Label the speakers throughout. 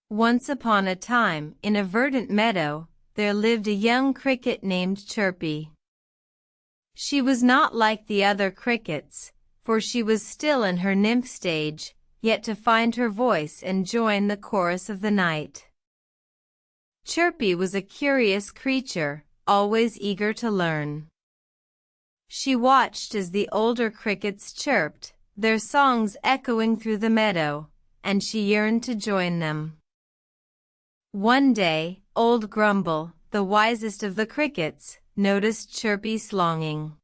Speaker 1: Once upon a time, in a verdant meadow, there lived a young cricket named Chirpy. She was not like the other crickets, for she was still in her nymph stage, yet to find her voice and join the chorus of the night. Chirpy was a curious creature, always eager to learn. She watched as the older crickets chirped, their songs echoing through the meadow, and she yearned to join them. One day, Old Grumble, the wisest of the crickets, noticed Chirpy's longing.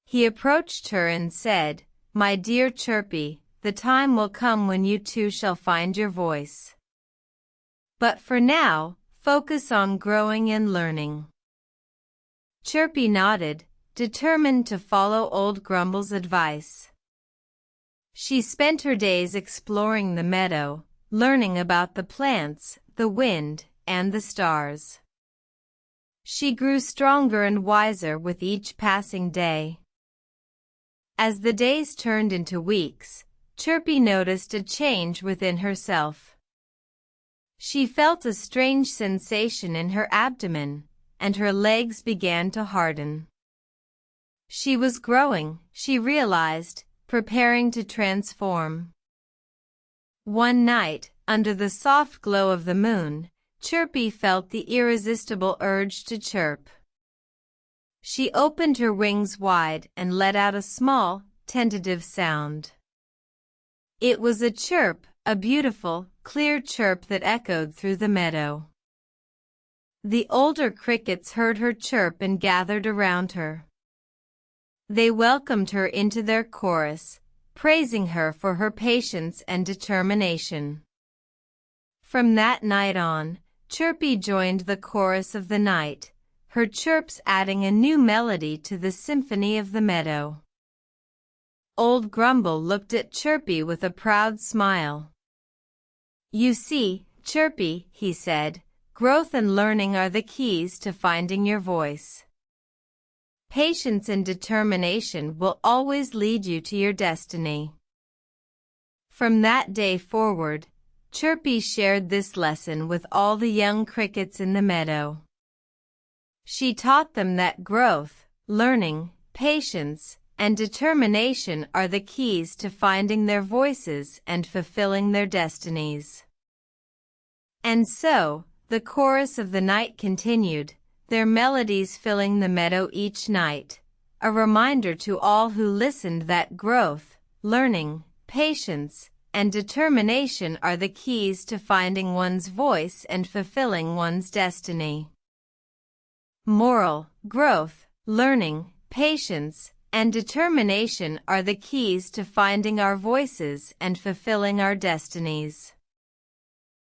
Speaker 1: He approached her and said, "My dear Chirpy, the time will come when you too shall find your voice. But for now, focus on growing and learning." Chirpy nodded, determined to follow Old Grumble's advice. She spent her days exploring the meadow, learning about the plants, the wind, and the stars. She grew stronger and wiser with each passing day. As the days turned into weeks, Chirpy noticed a change within herself. She felt a strange sensation in her abdomen, and her legs began to harden. She was growing, she realized, preparing to transform. One night, under the soft glow of the moon, Chirpy felt the irresistible urge to chirp. She opened her wings wide and let out a small, tentative sound. It was a chirp, a beautiful, clear chirp that echoed through the meadow. The older crickets heard her chirp and gathered around her. They welcomed her into their chorus, praising her for her patience and determination. From that night on, Chirpy joined the chorus of the night, her chirps adding a new melody to the symphony of the meadow. Old Grumble looked at Chirpy with a proud smile. "You see, Chirpy," he said, "growth and learning are the keys to finding your voice. Patience and determination will always lead you to your destiny." From that day forward, Chirpy shared this lesson with all the young crickets in the meadow. She taught them that growth, learning, patience, and determination are the keys to finding their voices and fulfilling their destinies. And so, the chorus of the night continued, their melodies filling the meadow each night, a reminder to all who listened that growth, learning, patience, and determination are the keys to finding one's voice and fulfilling one's destiny. Moral: growth, learning, patience, and determination are the keys to finding our voices and fulfilling our destinies.